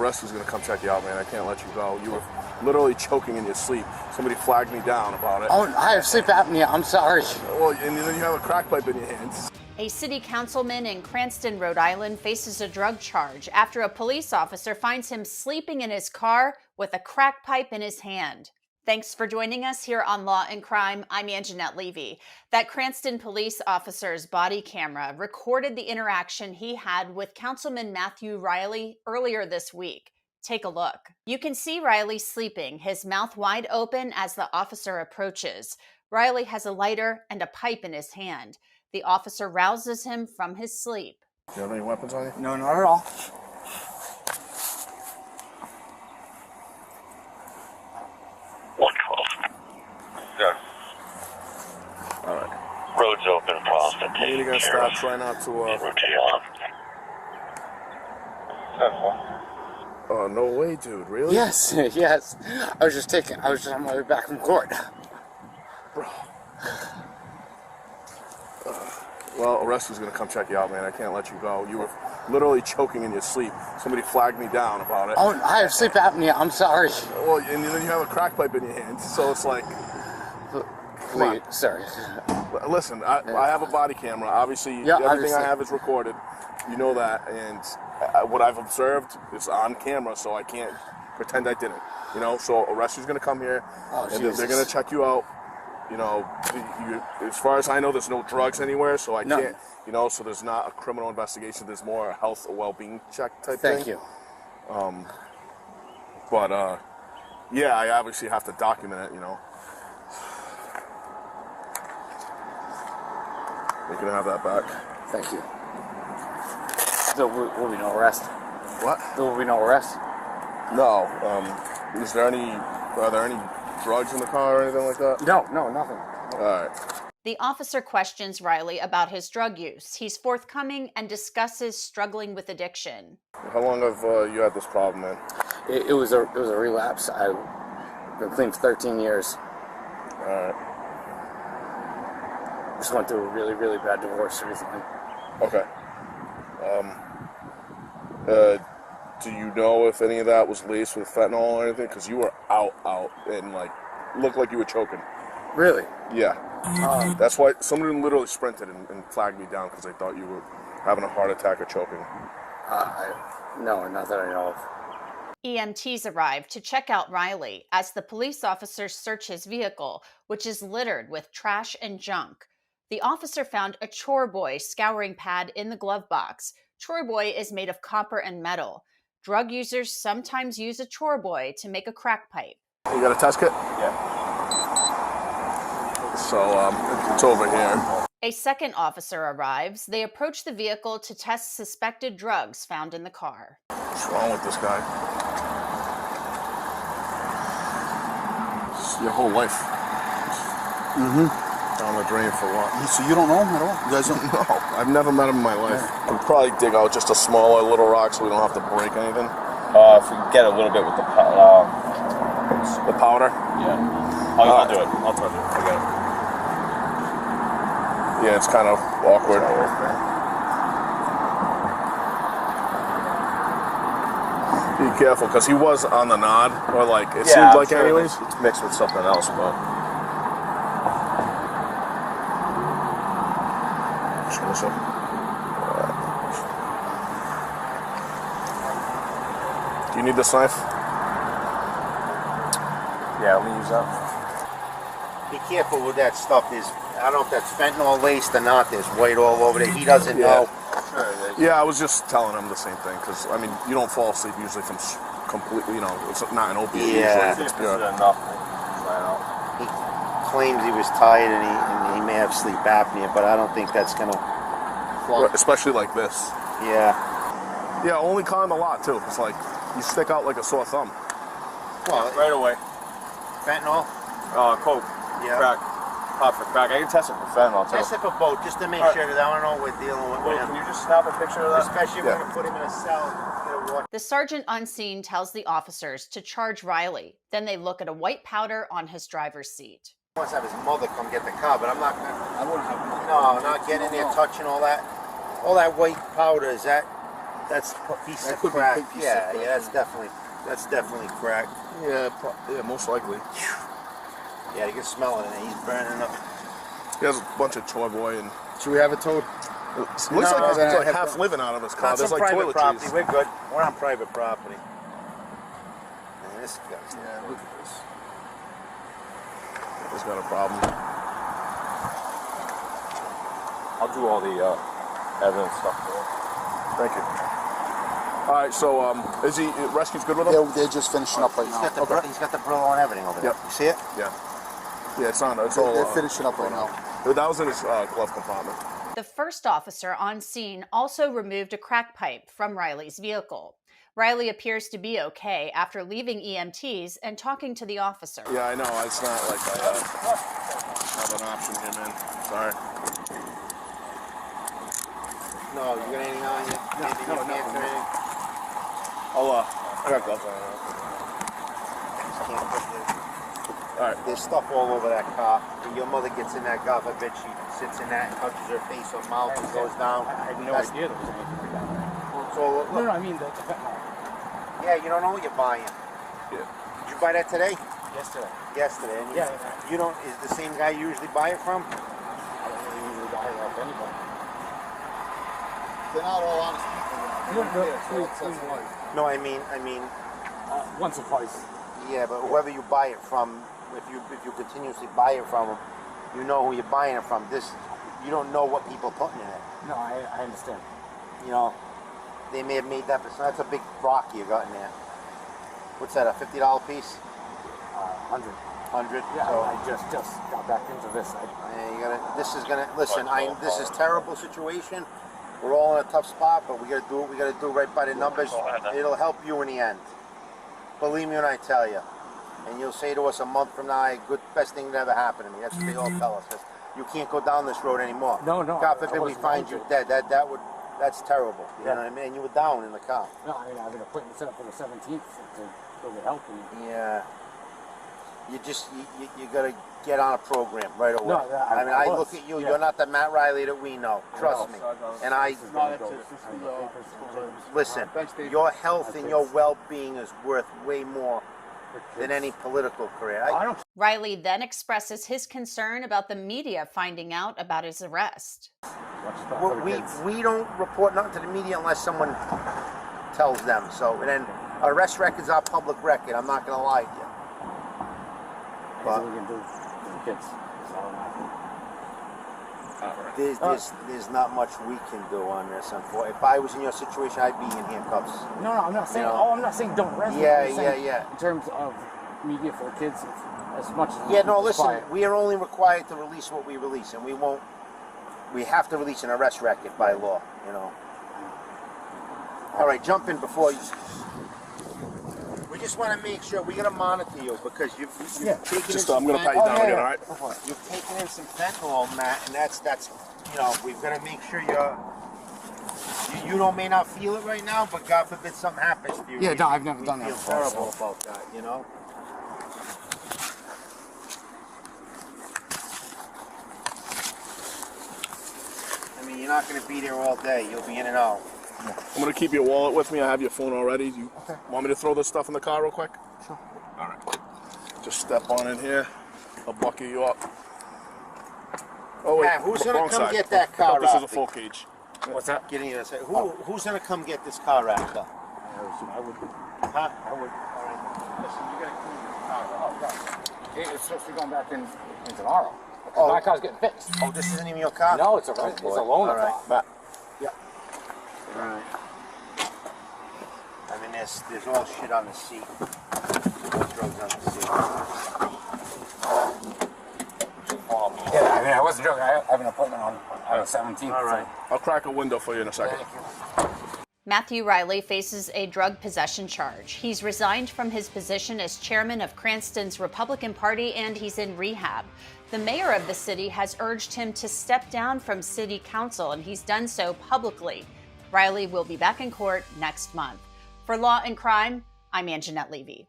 a rescue's gonna come check you out, man. I can't let you go. You were literally choking in your sleep. Somebody flagged me down about it. Oh, I have sleep apnea. I'm sorry. Well, and then you have a crack pipe in your hands. A city councilman in Cranston, Rhode Island faces a drug charge after a police officer finds him sleeping in his car with a crack pipe in his hand. Thanks for joining us here on Law and Crime. I'm Anjanette Levy. That Cranston police officer's body camera recorded the interaction he had with Councilman Matthew Riley earlier this week. Take a look. You can see Riley sleeping, his mouth wide open as the officer approaches. Riley has a lighter and a pipe in his hand. The officer rouses him from his sleep. You have any weapons on you? No, not at all. Yeah. All right. Roads open, Boston. You're gonna stop. Try not to. Routine on. Oh, no way, dude. Really? Yes, yes. I was just on my way back from court. Bro. Well, a rescue's gonna come check you out, man. I can't let you go. You were literally choking in your sleep. Somebody flagged me down about it. Oh, I have sleep apnea. I'm sorry. Well, and then you have a crack pipe in your hands, so it's like... Please, sorry. Listen, I have a body camera. Obviously, everything I have is recorded. You know that, and what I've observed is on camera, so I can't pretend I didn't. You know, so a rescue's gonna come here, and they're gonna check you out. You know, as far as I know, there's no drugs anywhere, so I can't, you know, so there's not a criminal investigation. There's more a health or well-being check type thing. Thank you. Yeah, I obviously have to document it, you know. You can have that back. Thank you. There will be no arrest. What? There will be no arrest? No. Are there any drugs in the car or anything like that? No, nothing. All right. The officer questions Riley about his drug use. He's forthcoming and discusses struggling with addiction. How long have you had this problem, man? It was a relapse. I've been clean for 13 years. All right. Just went through a really, really bad divorce recently. Okay. Do you know if any of that was laced with fentanyl or anything? Because you were out, and like looked like you were choking. Really? Yeah. That's why somebody literally sprinted and flagged me down because they thought you were having a heart attack or choking. No, not that I know of. EMTs arrived to check out Riley as the police officers search his vehicle, which is littered with trash and junk. The officer found a chore boy scouring pad in the glove box. Chore boy is made of copper and metal. Drug users sometimes use a chore boy to make a crack pipe. You got a test kit? Yeah. So, it's over here. A second officer arrives. They approach the vehicle to test suspected drugs found in the car. What's wrong with this guy? It's your whole life. Down the drain for what? So you don't know him at all? You guys don't? No, I've never met him in my life. We'll probably dig out just a smaller little rock so we don't have to break anything. If we can get a little bit with the powder. The powder? Yeah. I'll do it. I'll try to do it. Forget it. Yeah, it's kind of awkward. Be careful, because he was on the nod, or like, it seemed like sure anyways. it's mixed with something else, but... Do you need this knife? Yeah, let me use that. Be careful with that stuff. I don't know if that's fentanyl laced or not. There's white all over there. He doesn't know. Yeah, I was just telling him the same thing, because, I mean, you don't fall asleep usually from completely, you know, it's not an opiate Yeah. usually. It's enough. He claims he was tired and he may have sleep apnea, but I don't think that's going to... Especially like this. Yeah. Yeah, only climb a lot, too. It's like, you stick out like a sore thumb. Well, Right away. fentanyl? Coke. Yeah. Crack. Pop for crack. I can test it for fentanyl, too. Test it for both, just to make sure that I don't know what we're dealing with Well, him. can you just snap a picture of that? Especially if we're going to put him in a cell. The sergeant on scene tells the officers to charge Riley. Then they look at a white powder on his driver's seat. He wants to have his mother come get the car, but I'm not going to... I wouldn't have... No, not getting there, touching all that. All that white powder, is that That's a piece That of could be crack. big piece Yeah, of yeah, crack. that's definitely crack. Yeah, yeah, most likely. Yeah, you can smell it, and he's burning up. He has a bunch of toy boy and. Should we have it towed? Looks like he's like half living out of his car. Not There's some like private property. toiletries. We're good. We're on private property. And this guy's. Yeah, look at this. He's got a problem. I'll do all the evidence stuff for him. Thank you. All right, so is he rescue's good with him? They're just finishing up right He's now. got the he's got the Brillo and everything over there. Yep. You see it? Yeah. Yeah, it's on. It's all. They're finishing up right now. That was in his glove compartment. The first officer on scene also removed a crack pipe from Riley's vehicle. Riley appears to be okay after leaving EMTs and talking to the officer. Yeah, I know. It's not like I have an option here, man. Sorry. No, you got anything on you? Anything in your pants or anything? I got gloves on. Just can't put this. All right. There's stuff all over that car. When your mother gets in that car, I bet she sits in that and touches her face or mouth and goes down. I had no idea there was anything like that. So, look, No, I mean the fentanyl. yeah, you don't know what you're buying. Yeah. Did you buy that today? Yesterday. Yesterday. And Yeah. You don't. Is the same guy you usually buy it from? I don't really usually buy it off anybody. They're not all honest people. No, I mean, Once or twice. yeah, but whoever you buy it from, if you continuously buy it from them, you know who you're buying it from. You don't know what people are putting in it. No, I understand. You know, they may have made that, but that's a big rock you got in there. What's that? A $50 piece? 100. 100. Yeah, So, I just got back into this. yeah, you gotta. This is gonna listen. This is terrible situation. We're all in a tough spot, but we gotta do what we gotta do right by the numbers. It'll help you in the end. Believe me when I tell you. And you'll say to us a month from now, "Good, best thing that ever happened to me." That's what they all tell us. You can't go down this road ananymore. No, God I forbid we wasn't find going you to. dead. That's terrible. You know what I mean? You were down in the car. No, I mean, I have an appointment set up for the 17th to go get help. And Yeah. You gotta get on a program right away. No, I was. Look at you. Yeah. You're not the Matt Riley that we know. Trust me. And listen. Your health and your well-being is worth way more than any political career. I don't. Riley then expresses his concern about the media finding out about his arrest. We don't report nothing to the media unless someone tells them. So, and then arrest records are public record. I'm not gonna lie to you. Anything we can do for the kids. So There's not much we can do on this. Unfortunately, if I was in your situation, I'd be in handcuffs. no, I'm not saying. You know? I'm not saying don't arrest. Yeah, I'm just saying yeah. In terms of media for the kids, as much as Yeah, no, it's listen, quiet. we are only required to release what we release, and we have to release an arrest record by law, you know. All right, jump in before you. We just want to make sure we're going to monitor you because you've taken Just, in I'm going to pat you down again, all right? You've taken in some fentanyl, Matt, and that's we've got to make sure you may not feel it right now, but God forbid something happens to you. Yeah, no, I've never done that feel before, terrible so. about that, you know. I mean, you're not going to be there all day. You'll be in and out. I'm going to keep your wallet with me. I have your phone already. You want me to throw this stuff in the car real quick? Sure. All right. Just step on in here. I'll buckle you up. Oh, wait. Matt, who's going wrong to come side. get that I car thought this out? is a full cage. What's that? Get in here. Who's going to come get this car out? I would. Huh? I would. All right. Listen, you got to clean this car out. It's supposed to be going back in tomorrow. Oh. My car's getting fixed. Oh, this isn't even your car? No, it's a Oh, it's a boy. loaner All right. car. Matt. Yeah. All right. I mean, there's all shit on the seat. All drugs on the seat. Yeah, I mean, I wasn't joking. I have an appointment on the 17th. All right. I'll crack a window for you in a second. Matthew Riley faces a drug possession charge. He's resigned from his position as chairman of Cranston's Republican Party and he's in rehab. The mayor of the city has urged him to step down from city council and he's done so publicly. Riley will be back in court next month. For Law and Crime, I'm Anjanette Levy.